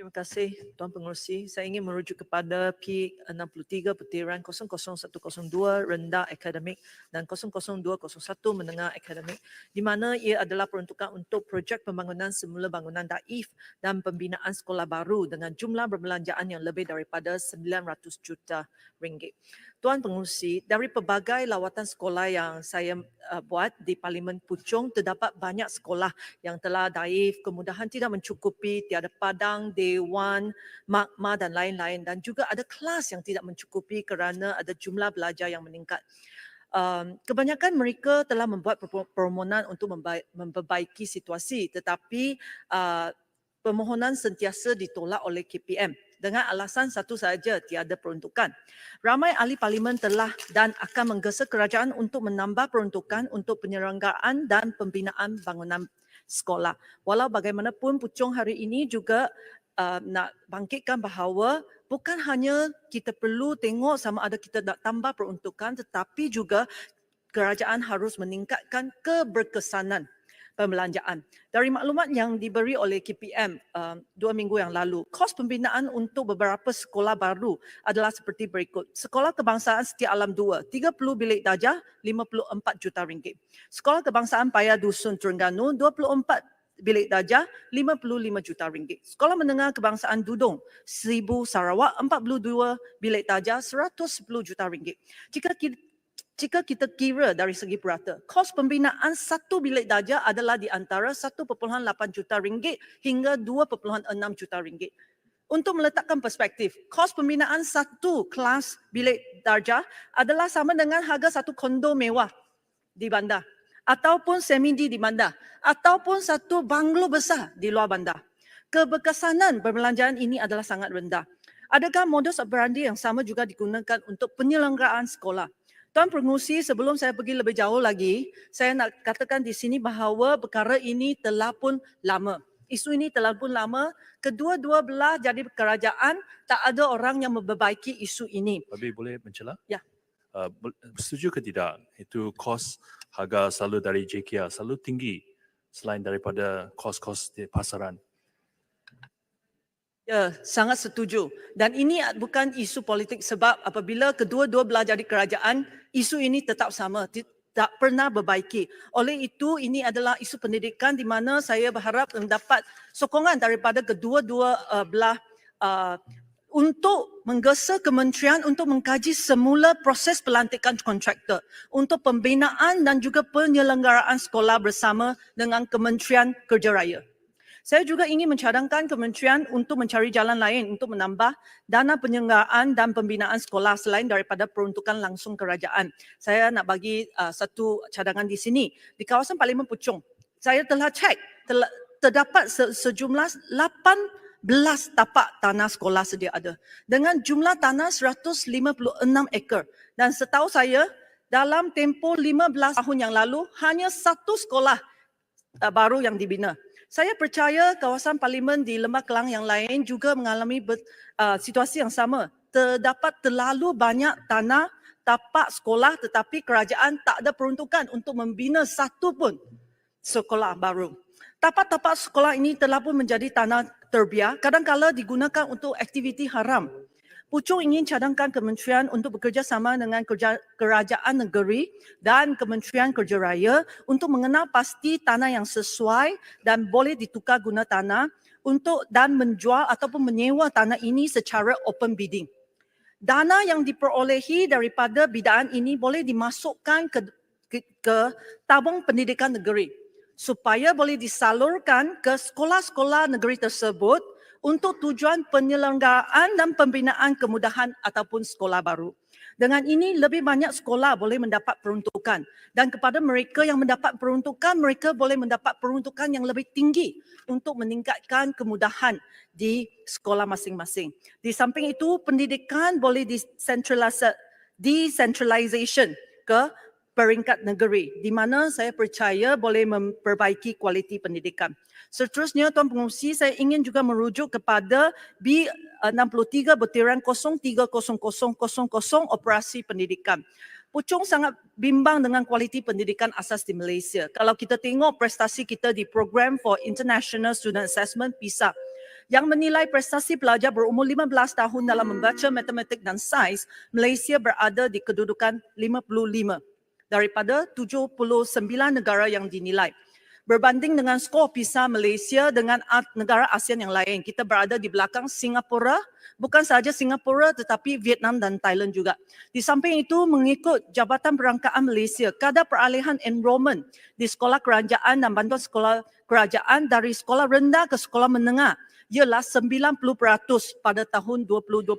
Terima kasih Tuan Pengerusi. Saya ingin merujuk kepada P63 petiran 00102 rendah akademik dan 00201 menengah akademik di mana ia adalah peruntukan untuk projek pembangunan semula bangunan daif dan pembinaan sekolah baru dengan jumlah perbelanjaan yang lebih daripada 900 juta ringgit. Tuan Pengerusi, dari pelbagai lawatan sekolah yang saya buat di Parlimen Puchong, terdapat banyak sekolah yang telah daif, kemudahan tidak mencukupi, tiada padang, dewan, makma dan lain-lain, dan juga ada kelas yang tidak mencukupi kerana ada jumlah belajar yang meningkat. Kebanyakan mereka telah membuat permohonan untuk memperbaiki situasi, tetapi permohonan sentiasa ditolak oleh KPM dengan alasan satu sahaja, tiada peruntukan. Ramai ahli parlimen telah dan akan menggesa kerajaan untuk menambah peruntukan untuk penyelenggaraan dan pembinaan bangunan sekolah. Walau bagaimanapun Puchong hari ini juga nak bangkitkan bahawa bukan hanya kita perlu tengok sama ada kita nak tambah peruntukan, tetapi juga kerajaan harus meningkatkan keberkesanan pembelanjaan. Dari maklumat yang diberi oleh KPM 2 minggu yang lalu, kos pembinaan untuk beberapa sekolah baru adalah seperti berikut. Sekolah Kebangsaan Setia Alam 2, 30 bilik darjah, 54 juta ringgit. Sekolah Kebangsaan Paya Dusun Terengganu, 24 bilik darjah, 55 juta ringgit. Sekolah Menengah Kebangsaan Dudung, 1000 Sarawak, 42 bilik darjah, 110 juta ringgit. Jika kita kira dari segi purata, kos pembinaan satu bilik darjah adalah di antara 1.8 juta ringgit hingga 2.6 juta ringgit. Untuk meletakkan perspektif, kos pembinaan satu kelas bilik darjah adalah sama dengan harga satu kondo mewah di bandar, ataupun semidi di bandar, ataupun satu banglo besar di luar bandar. Keberkesanan perbelanjaan ini adalah sangat rendah. Adakah modus operandi yang sama juga digunakan untuk penyelenggaraan sekolah? Tuan Pengerusi, sebelum saya pergi lebih jauh lagi, saya nak katakan di sini bahawa perkara ini telah pun lama. Isu ini telah pun lama. Kedua-dua belah jadi kerajaan, tak ada orang yang memperbaiki isu ini. Habib boleh mencela? Ya. Setuju ke tidak? Itu kos harga selalu dari JKR selalu tinggi selain daripada kos-kos di pasaran. Ya, sangat setuju. Dan ini bukan isu politik sebab apabila kedua-dua belah jadi kerajaan, isu ini tetap sama, tak pernah berbaiki. Oleh itu, ini adalah isu pendidikan di mana saya berharap mendapat sokongan daripada kedua-dua belah untuk menggesa kementerian untuk mengkaji semula proses pelantikan kontraktor untuk pembinaan dan juga penyelenggaraan sekolah bersama dengan Kementerian Kerja Raya. Saya juga ingin mencadangkan kementerian untuk mencari jalan lain untuk menambah dana penyelenggaraan dan pembinaan sekolah selain daripada peruntukan langsung kerajaan. Saya nak bagi satu cadangan di sini. Di kawasan Parlimen Puchong, saya telah cek, terdapat sejumlah 18 tapak tanah sekolah sedia ada dengan jumlah tanah 156 ekar. Dan setahu saya, dalam tempoh 15 tahun yang lalu, hanya satu sekolah baru yang dibina. Saya percaya kawasan parlimen di Lembah Kelang yang lain juga mengalami situasi yang sama. Terdapat terlalu banyak tanah tapak sekolah tetapi kerajaan tak ada peruntukan untuk membina satu pun sekolah baru. Tapak-tapak sekolah ini telah pun menjadi tanah terbiar, kadang-kala digunakan untuk aktiviti haram. Puchong ingin cadangkan kementerian untuk bekerjasama dengan kerajaan negeri dan Kementerian Kerja Raya untuk mengenal pasti tanah yang sesuai dan boleh ditukar guna tanah untuk dan menjual ataupun menyewa tanah ini secara open bidding. Dana yang diperolehi daripada bidaan ini boleh dimasukkan ke tabung pendidikan negeri supaya boleh disalurkan ke sekolah-sekolah negeri tersebut untuk tujuan penyelenggaraan dan pembinaan kemudahan ataupun sekolah baru. Dengan ini, lebih banyak sekolah boleh mendapat peruntukan dan kepada mereka yang mendapat peruntukan, mereka boleh mendapat peruntukan yang lebih tinggi untuk meningkatkan kemudahan di sekolah masing-masing. Di samping itu, pendidikan boleh decentralization ke peringkat negeri di mana saya percaya boleh memperbaiki kualiti pendidikan. Seterusnya, Tuan Pengerusi, saya ingin juga merujuk kepada B63 butiran 030000 operasi pendidikan. Puchong sangat bimbang dengan kualiti pendidikan asas di Malaysia. Kalau kita tengok prestasi kita di Program for International Student Assessment PISA, yang menilai prestasi pelajar berumur 15 tahun dalam membaca, matematik dan sains, Malaysia berada di kedudukan 55 daripada 79 negara yang dinilai. Berbanding dengan skor PISA Malaysia dengan negara ASEAN yang lain, kita berada di belakang Singapura, bukan sahaja Singapura tetapi Vietnam dan Thailand juga. Di samping itu, mengikut Jabatan Perangkaan Malaysia, kadar peralihan enrolment di sekolah kerajaan dan bantuan sekolah kerajaan dari sekolah rendah ke sekolah menengah ialah 90% pada tahun 2021.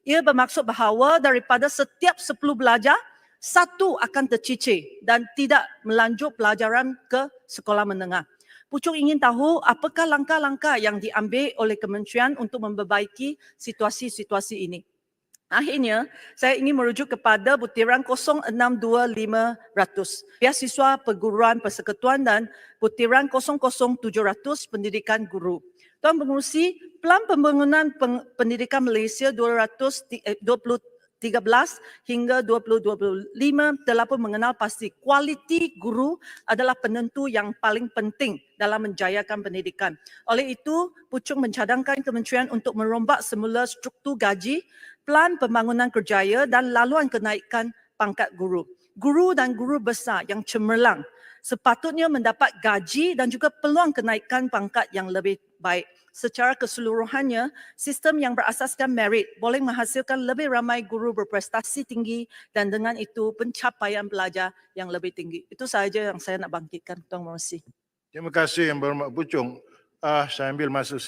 Ia bermaksud bahawa daripada setiap 10 pelajar, satu akan tercicir dan tidak melanjut pelajaran ke sekolah menengah. Pucuk ingin tahu apakah langkah-langkah yang diambil oleh kementerian untuk memperbaiki situasi-situasi ini. Akhirnya, saya ingin merujuk kepada butiran 062500, beasiswa perguruan persekutuan dan butiran 00700 pendidikan guru. Tuan Pengerusi, Pelan Pembangunan Pendidikan Malaysia 2013 hingga 2025 telah pun mengenal pasti kualiti guru adalah penentu yang paling penting dalam menjayakan pendidikan. Oleh itu, Pucuk mencadangkan kementerian untuk merombak semula struktur gaji, pelan pembangunan kerjaya dan laluan kenaikan pangkat guru. Guru dan guru besar yang cemerlang sepatutnya mendapat gaji dan juga peluang kenaikan pangkat yang lebih baik. Secara keseluruhannya, sistem yang berasaskan merit boleh menghasilkan lebih ramai guru berprestasi tinggi dan dengan itu pencapaian pelajar yang lebih tinggi. Itu sahaja yang saya nak bangkitkan, Tuan Pengerusi. Terima kasih Yang Berhormat Puchong. Saya ambil masa